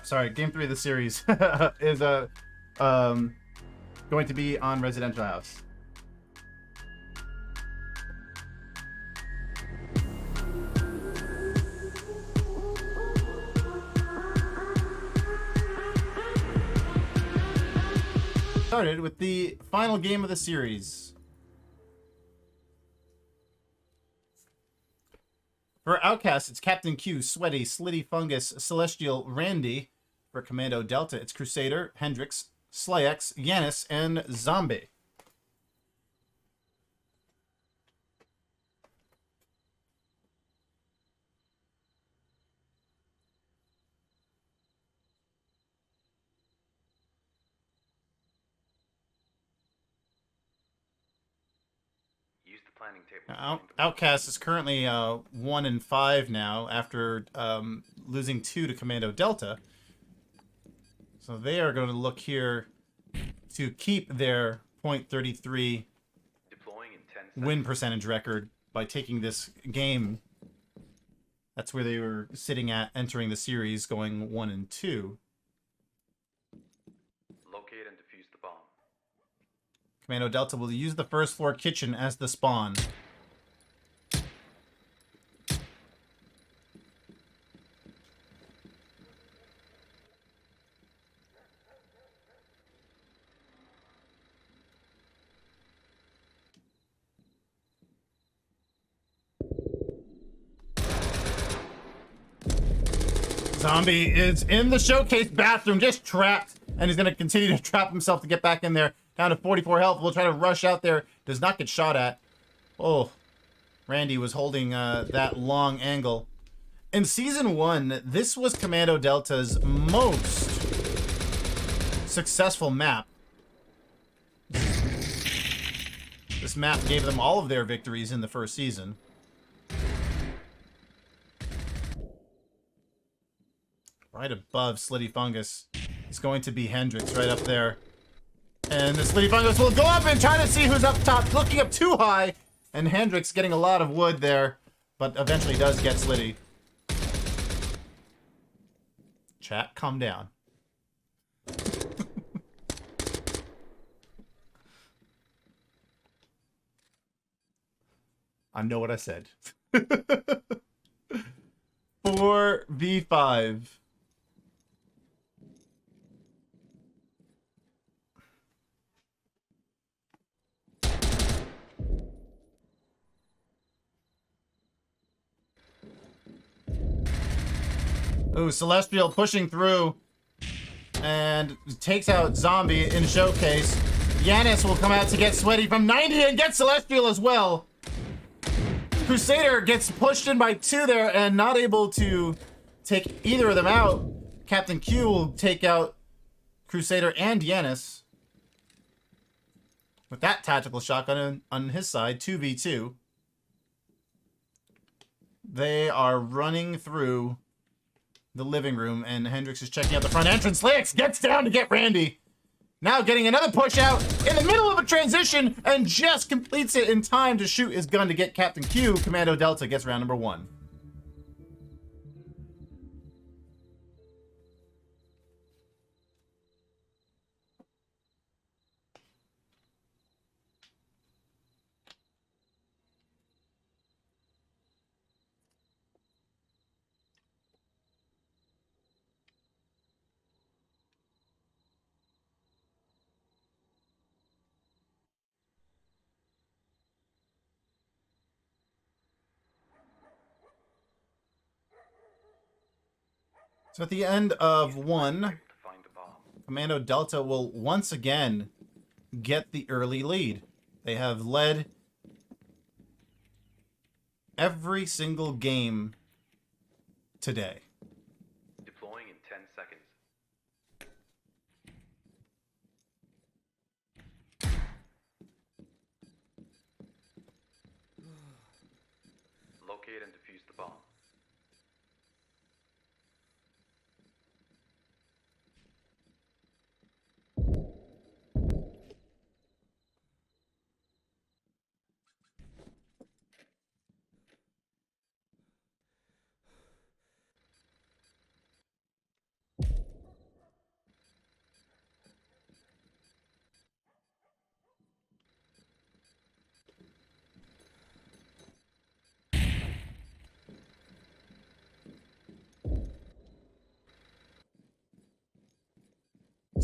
sorry, game 3 of the series is going to be on Residential House. Started with the final game of the series. For OutCasts, it's CaptQ, Soowetty, Slittyfungus, Celestial, Randy. For Kommando Delta, it's Crusader, Hendrix, SlaYx, Yanis, and Zombey. OutCast is currently 1-5 now after losing 2 to Kommando Delta. So they are going to look here to keep their .33 win percentage record by taking this game. That's where they were sitting at entering the series, going 1-2. Kommando Delta will use the first floor kitchen as the spawn. Zombey is in the showcase bathroom, just trapped, and he's going to continue to trap himself to get back in there. Down to 44 health. We'll try to rush out there. Does not get shot at. Oh, Randy was holding that long angle. In Season 1, this was Kommando Delta's most successful map. This map gave them all of their victories in the first season. Right above Slittyfungus is going to be Hendrix right up there. And the Slittyfungus will go up and try to see who's up top, looking up too high. And Hendrix getting a lot of wood there, but eventually does get Slitty. Chat, calm down. I know what I said. 4v5. Ooh, Celestial pushing through and takes out Zombey in showcase. Yanis will come out to get Soowetty from 90 and get Celestial as well. Crusader gets pushed in by 2 there and not able to take either of them out. CaptQ will take out Crusader and Yanis. With that tactical shotgun on his side, 2v2. They are running through the living room, and Hendrix is checking out the front entrance. SlaYx gets down to get Randy. Now getting another push out in the middle of a transition and just completes it in time to shoot his gun to get CaptQ. Kommando Delta gets round number 1. So at the end of 1, Kommando Delta will once again get the early lead. They have led every single game today. Deploying in 10 seconds. Locate and defuse the bomb.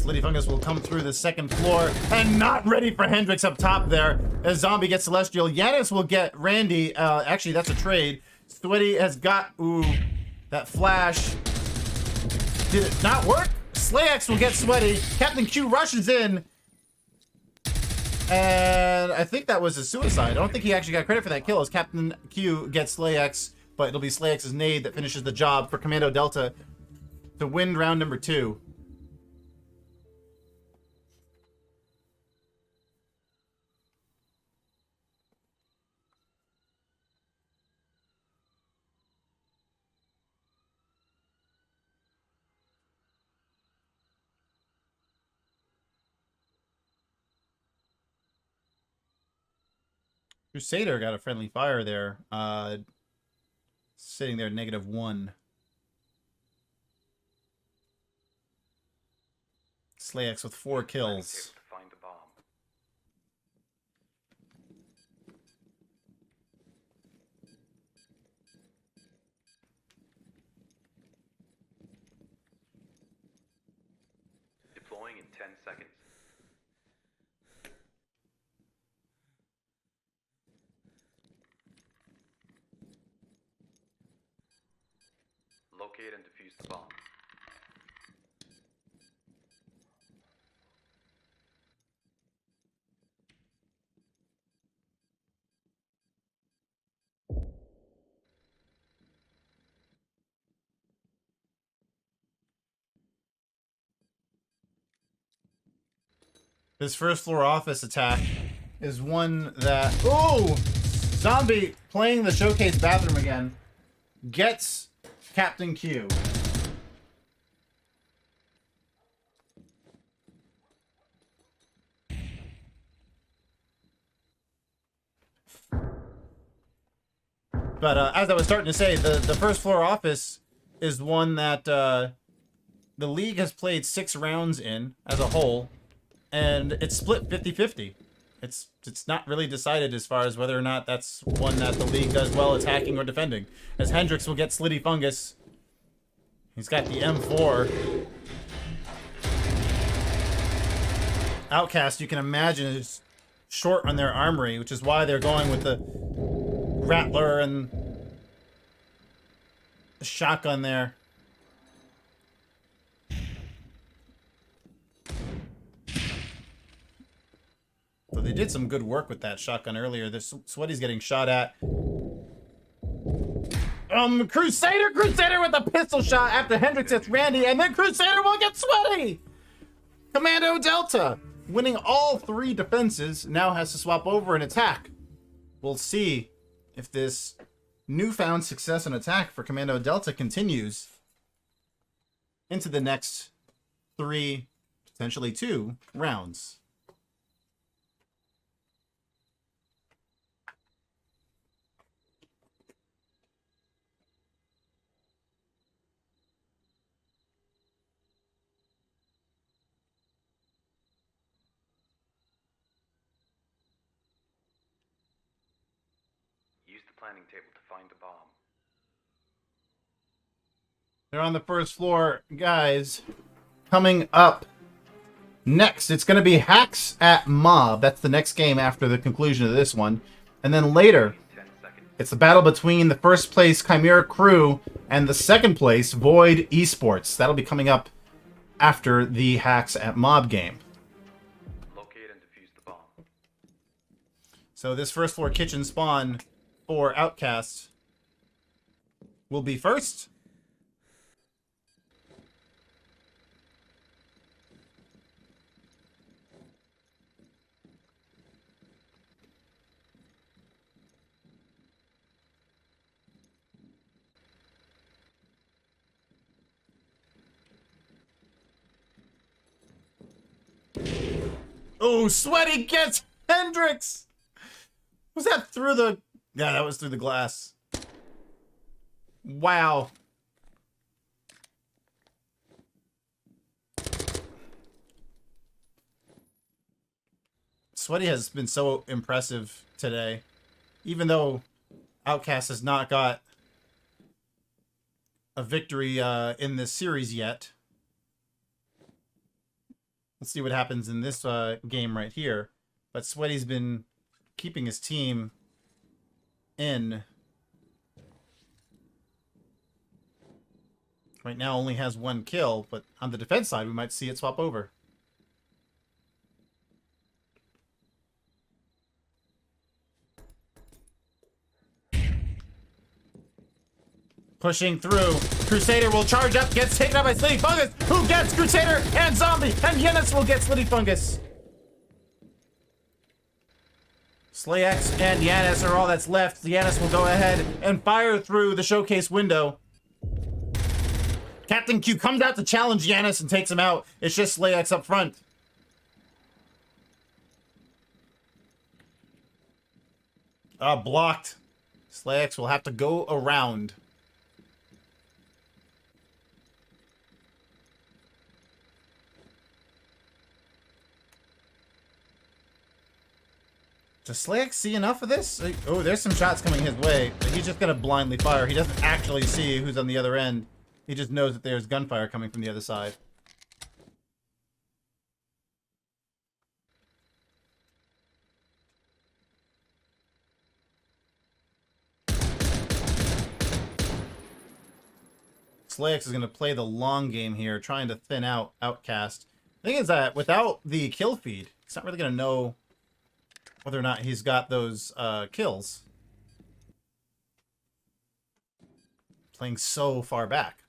Slittyfungus will come through the second floor and not ready for Hendrix up top there. As Zombey gets Celestial, Yanis will get Randy. Actually, that's a trade. Soowetty has got, ooh, that flash. Did it not work? SlaYx will get Soowetty. CaptQ rushes in. And I think that was a suicide. I don't think he actually got credit for that kill as CaptQ gets SlaYx, but it'll be SlaYx's nade that finishes the job for Kommando Delta to win round number 2. Crusader got a friendly fire there. Sitting there -1. SlaYx with 4 kills. To find the bomb. Deploying in 10 seconds. Locate and defuse the bomb. This first floor office attack is one that... Ooh! Zombey playing the showcase bathroom again. Gets CaptQ. But as I was starting to say, the first floor office is one that the league has played 6 rounds in as a whole, and it's split 50-50. It's not really decided as far as whether or not that's one that the league does well attacking or defending. As Hendrix will get Slittyfungus. He's got the M4. OutCast, you can imagine, is short on their armory, which is why they're going with the Rattler and the shotgun there. So they did some good work with that shotgun earlier. This Soowetty's getting shot at. Crusader with a pistol shot after Hendrix hits Randy, and then Crusader will get Soowetty! Kommando Delta, winning all 3 defenses, now has to swap over and attack. We'll see if this newfound success in attack for Kommando Delta continues into the next 3, potentially 2 rounds. Use the planning table to find the bomb. They're on the first floor, guys. Coming up next, it's going to be Hacks at Mob. That's the next game after the conclusion of this one. And then later, 10 seconds. it's the battle between the first place Chimera Crew and the second place Void Esports. That'll be coming up after the Hacks at Mob game. Locate and defuse the bomb. So this first floor kitchen spawn for OutCasts will be first. Oh, Soowetty gets Hendrix! Was that through the... Yeah, that was through the glass. Wow. Soowetty has been so impressive today. Even though OutCast has not got a victory in this series yet. Let's see what happens in this game right here. But Soowetty's been keeping his team in. Right now only has 1 kill, but on the defense side, we might see it swap over. Pushing through. Crusader will charge up, gets taken up by Slittyfungus, who gets Crusader and Zombey, and Yanis will get Slittyfungus. SlaYx and Yanis are all that's left. Yanis will go ahead and fire through the showcase window. CaptQ comes out to challenge Yanis and takes him out. It's just SlaYx up front. Blocked. SlaYx will have to go around. Does SlaYx see enough of this? Oh, there's some shots coming his way, but he's just gonna blindly fire. He doesn't actually see who's on the other end. He just knows that there's gunfire coming from the other side. SlaYx is gonna play the long game here, trying to thin out OutCast. The thing is that without the kill feed, he's not really gonna know whether or not he's got those kills. Playing so far back.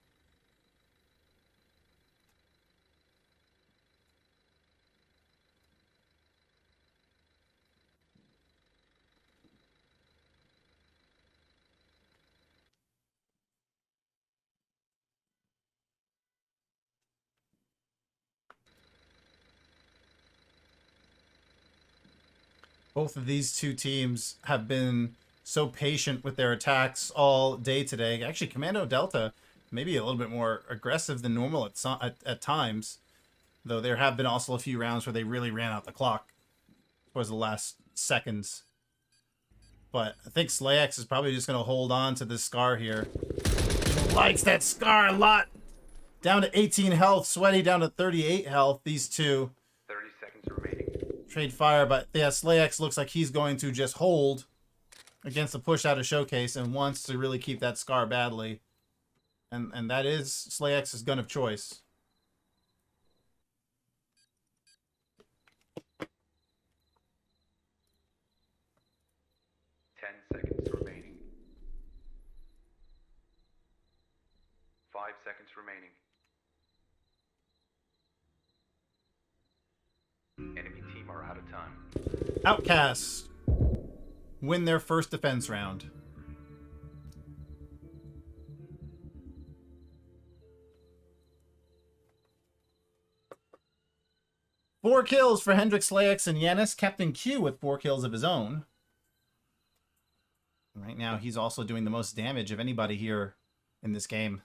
Both of these two teams have been so patient with their attacks all day today. Actually, Kommando Delta maybe a little bit more aggressive than normal at times. Though there have been also a few rounds where they really ran out the clock towards the last seconds. But I think SlaYx is probably just going to hold on to this Scar here. He likes that Scar a lot. Down to 18 health. Soowetty down to 38 health. These two. 30 seconds remaining. Trade fire, but yeah, SlaYx looks like he's going to just hold against the push out of showcase and wants to really keep that Scar badly. And that is SlaYx's gun of choice. Seconds remaining. 5 seconds remaining. Enemy team are out of time. OutCasts win their first defense round. Four kills for Hendrix, SlaYx, and Yanis. CaptQ with 4 kills of his own. Right now, he's also doing the most damage of anybody here in this game.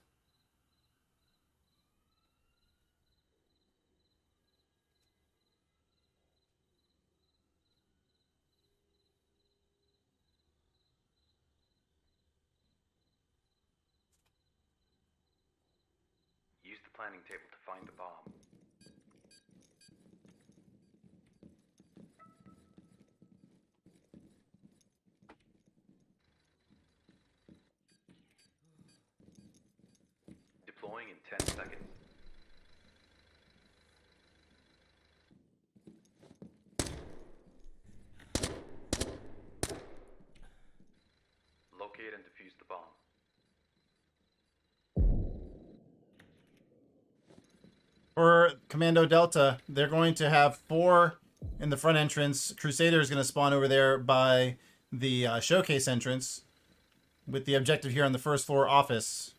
Use the planning table to find the bomb. Deploying in 10 seconds. Locate and defuse the bomb. For Kommando Delta, they're going to have 4 in the front entrance. Crusader is going to spawn over there by the showcase entrance with the objective here on the first floor office.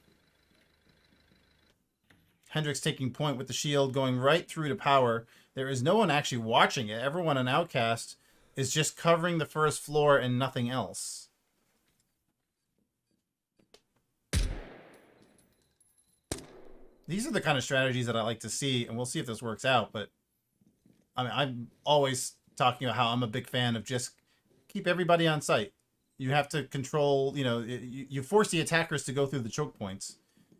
Hendrix taking point with the shield, going right through to power. There is no one actually watching it. Everyone on OutCast is just covering the first floor and nothing else. These are the kind of strategies that I like to see, and we'll see if this works out. But I mean, I'm always talking about how I'm a big fan of just keep everybody on site. You have to control, you know, you force the attackers to go through the choke points.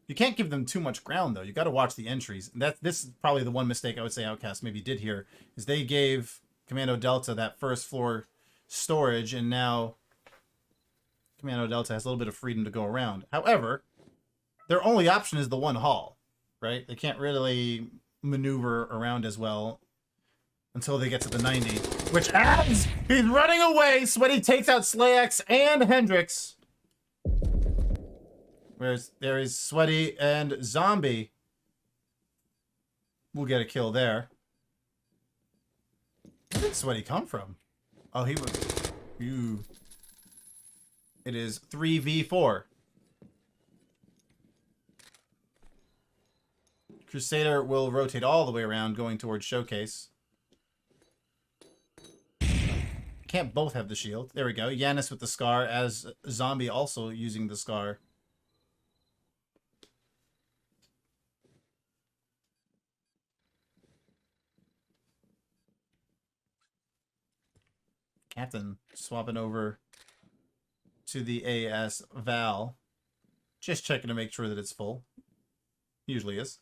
You can't give them too much ground, though. You got to watch the entries. This is probably the one mistake I would say OutCast maybe did here, is they gave Kommando Delta that first floor storage, and now Kommando Delta has a little bit of freedom to go around. However, their only option is the one hall, right? They can't really maneuver around as well until they get to the 90, which adds, he's running away. Soowetty takes out SlaYx and Hendrix. Whereas there is Soowetty and Zombey. We'll get a kill there. Where did Soowetty come from? Oh, he was... Ew. It is 3v4. Crusader will rotate all the way around, going towards Showcase. Can't both have the shield. There we go. Yanis with the Scar, as Zombey also using the Scar. Captain swapping over to the AS Val. Just checking to make sure that it's full. Usually is.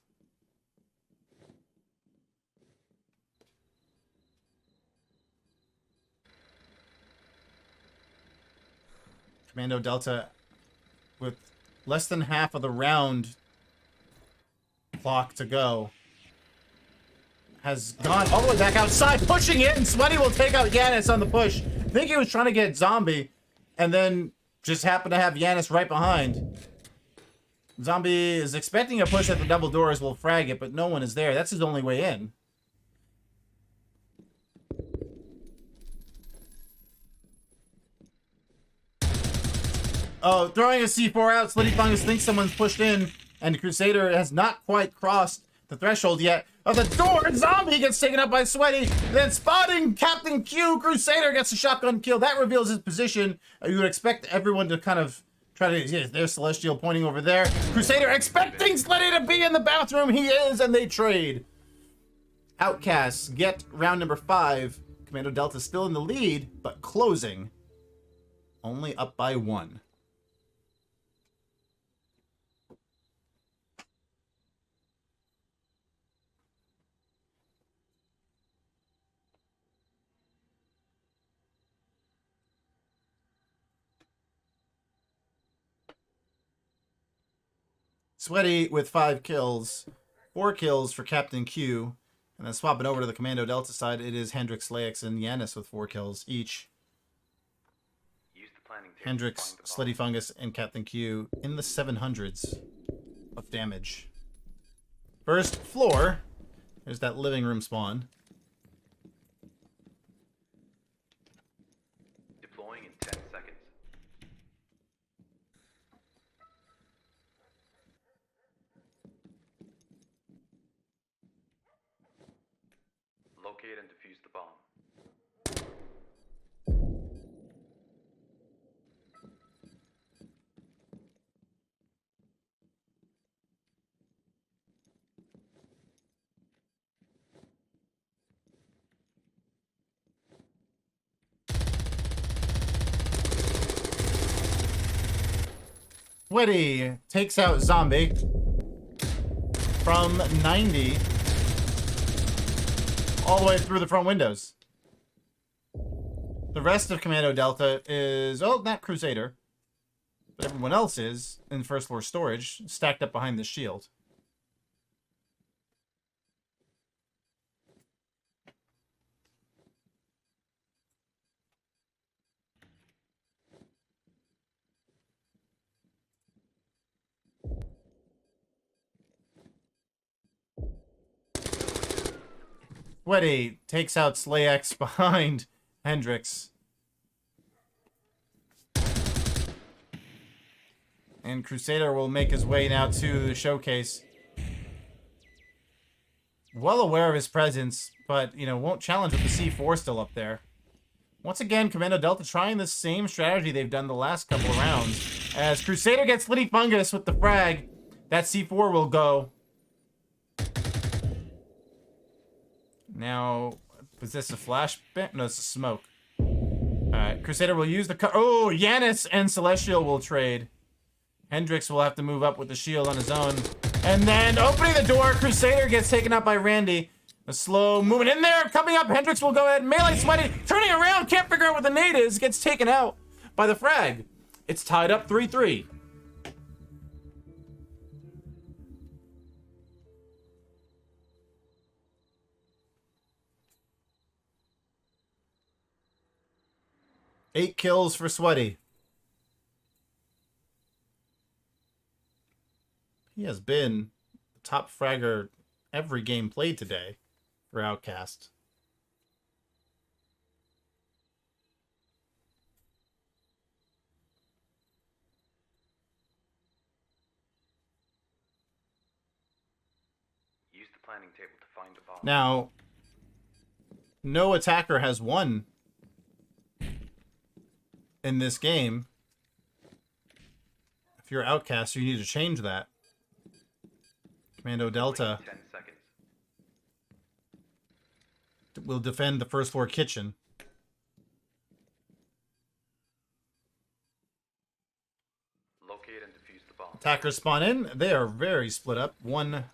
Kommando Delta with less than half of the round clock to go has gone all the way back outside, pushing it, and Soowetty will take out Yanis on the push. I think he was trying to get Zombey, and then just happened to have Yanis right behind. Zombey is expecting a push at the double doors, will frag it, but no one is there. That's his only way in. Oh, throwing a C4 out. Slittyfungus thinks someone's pushed in, and Crusader has not quite crossed the threshold yet of the door. Zombey gets taken up by Soowetty. Then spotting CaptQ, Crusader gets a shotgun kill. That reveals his position. You would expect everyone to kind of try to... Yeah, there's Celestial pointing over there. Crusader expecting Slitty to be in the bathroom. He is, and they trade. Outcasts get round number 5. Kommando Delta still in the lead, but closing. Only up by 1. Soowetty with 5 kills, 4 kills for CaptQ, and then swapping over to the Kommando Delta side, it is Hendrix, SlaYx, and Yanis with 4 kills each. Use the planning table Hendrix, to find the bomb. Slittyfungus, and CaptQ in the 700s of damage. First floor, there's that living room spawn. Deploying in 10 seconds. Locate and defuse the bomb. Soowetty takes out Zombey from 90 all the way through the front windows. The rest of Kommando Delta is, oh, not Crusader, but everyone else is in first floor storage, stacked up behind the shield. Soowetty takes out SlaYx behind Hendrix. And Crusader will make his way now to the showcase. Well aware of his presence, but, you know, won't challenge with the C4 still up there. Once again, Kommando Delta trying the same strategy they've done the last couple of rounds. As Crusader gets Slittyfungus with the frag, that C4 will go. Now, was this a flashbang? No, it's a smoke. Alright, Crusader will use the... Oh, Yanis and Celestial will trade. Hendrix will have to move up with the shield on his own. And then opening the door, Crusader gets taken out by Randy. A slow movement in there, coming up. Hendrix will go ahead, melee Soowetty, turning around, can't figure out what the nade is, gets taken out by the frag. It's tied up 3-3. Eight kills for Soowetty. He has been the top fragger every game played today for OutCast. Use the planning table to find the bomb. Now, no attacker has won in this game. If you're OutCast, you need to change that. Kommando Delta 10 seconds. will defend the first floor kitchen. Locate and defuse the bomb. Attackers spawn in. They are very split up. 1,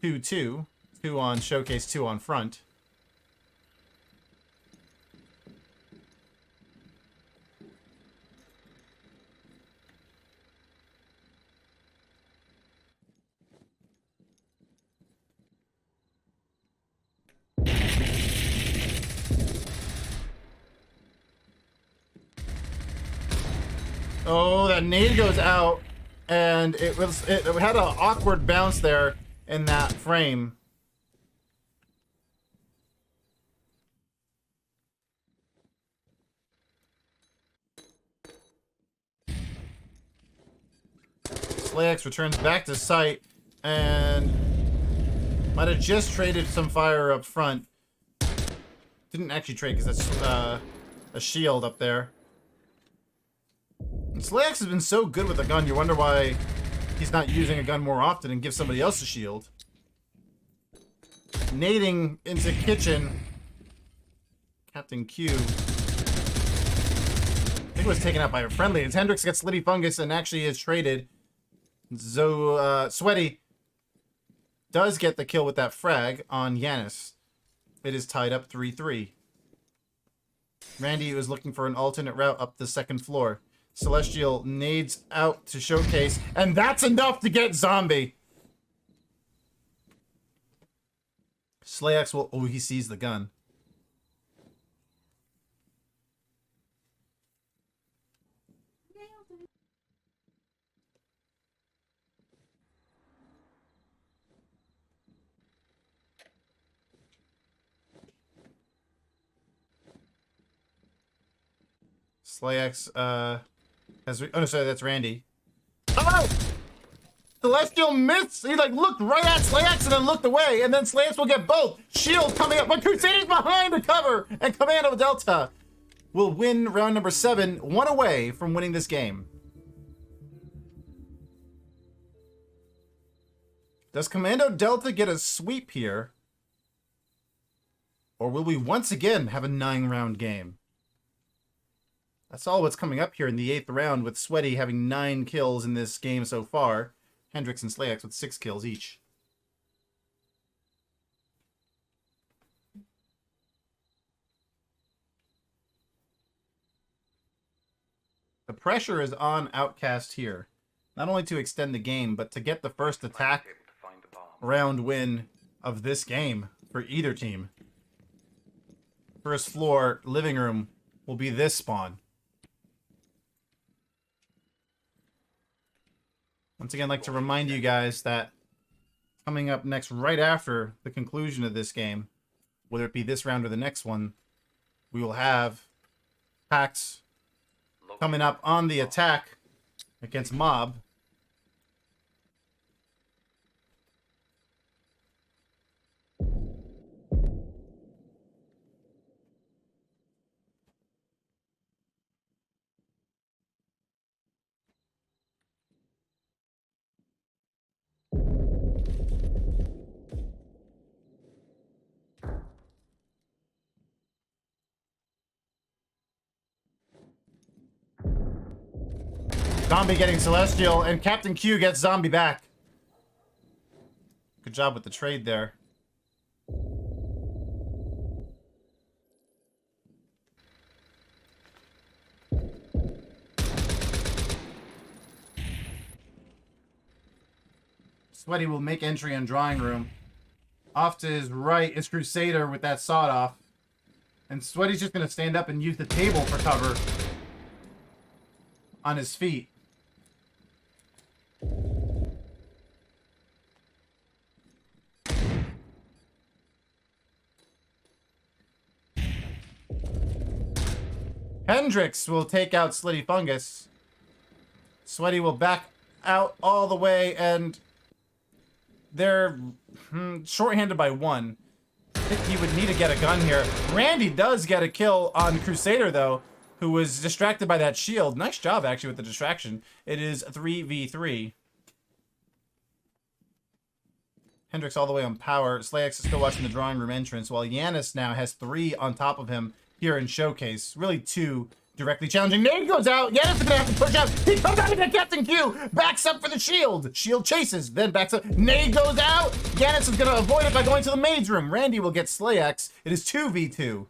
2, 2. 2 on showcase, 2 on front. Oh, that nade goes out, and it had an awkward bounce there in that frame. SlaYx returns back to site and might have just traded some fire up front. Didn't actually trade because that's a shield up there. And SlaYx has been so good with a gun, you wonder why he's not using a gun more often and give somebody else a shield. Nading into kitchen. CaptQ. I think it was taken out by a friendly. As Hendrix gets Slittyfungus and actually is traded. Soowetty does get the kill with that frag on Yanis. It is tied up 3-3. Randy was looking for an alternate route up the second floor. Celestial nades out to showcase, and that's enough to get Zombey. SlaYx will... Oh, he sees the gun. SlaYx, oh, no, sorry, that's Randy. Oh! Celestial missed. He, like, looked right at SlaYx and then looked away, and then SlaYx will get both. Shield coming up, but Crusader's behind to cover, and Kommando Delta will win round number 7, 1 away from winning this game. Does Kommando Delta get a sweep here? Or will we once again have a 9-round game? That's all what's coming up here in the 8th round, with Soowetty having 9 kills in this game so far. Hendrix and SlaYx with 6 kills each. The pressure is on OutCast here. Not only to extend the game, but to get the first attack round win of this game for either team. First floor living room will be this spawn. Once again, I'd like to remind you guys that coming up next, right after the conclusion of this game, whether it be this round or the next one, we will have packs coming up on the attack against Mob. Zombey getting Celestial, and CaptQ gets Zombey back. Good job with the trade there. Soowetty will make entry in drawing room. Off to his right is Crusader with that sawed off. And Soowetty's just going to stand up and use the table for cover on his feet. Hendrix will take out Slittyfungus. Soowetty will back out all the way, and they're shorthanded by one. I think he would need to get a gun here. Randy does get a kill on Crusader, though, who was distracted by that shield. Nice job, actually, with the distraction. It is 3v3. Hendrix all the way on power. SlaYx is still watching the drawing room entrance, while Yanis now has 3 on top of him here in Showcase. Really 2 directly challenging. Nade goes out. Yanis is going to have to push out. He comes out into CaptQ. Backs up for the shield. Shield chases, then backs up. Nade goes out. Yanis is going to avoid it by going to the maid's room. Randy will get SlaYx. It is 2v2.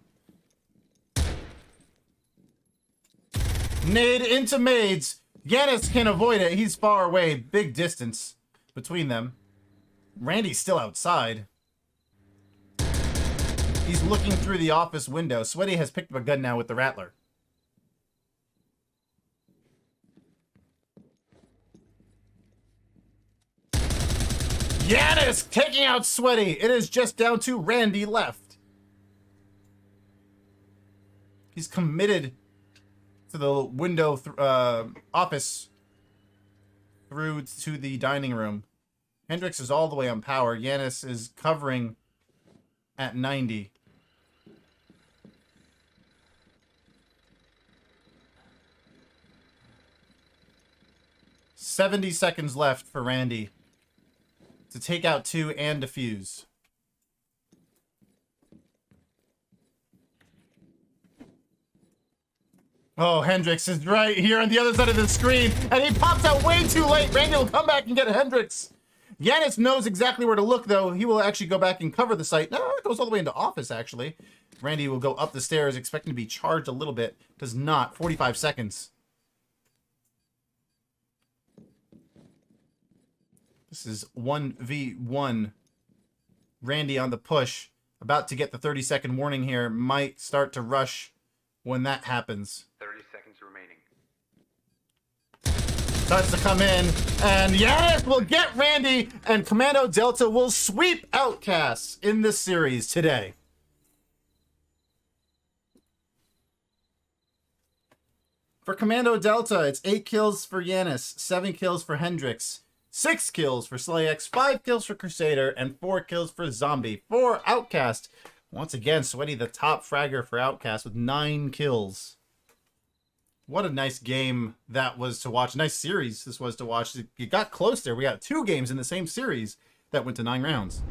Nade into maids. Yanis can avoid it. He's far away. Big distance between them. Randy's still outside. He's looking through the office window. Soowetty has picked up a gun now with the Rattler. Yanis taking out Soowetty. It is just down to Randy left. He's committed to the window office through to the dining room. Hendrix is all the way on power. Yanis is covering at 90. $70 seconds left for Randy to take out 2 and defuse. Oh, Hendrix is right here on the other side of the screen, and he pops out way too late. Randy will come back and get Hendrix. Yanis knows exactly where to look, though. He will actually go back and cover the site. No, it goes all the way into office, actually. Randy will go up the stairs, expecting to be charged a little bit. Does not. 45 seconds. This is 1v1. Randy on the push. About to get the 30-second warning here. Might start to rush when that happens. 30 seconds remaining. Starts to come in. And Yanis will get Randy. And Kommando Delta will sweep OutCasts in this series today. For Kommando Delta, it's 8 kills for Yanis, 7 kills for Hendrix, 6 kills for SlaYx, 5 kills for Crusader, and 4 kills for Zombey. For OutCast, once again, Soowetty the top fragger for OutCast with 9 kills. What a nice game that was to watch. Nice series this was to watch. It got close there. We got 2 games in the same series that went to 9 rounds.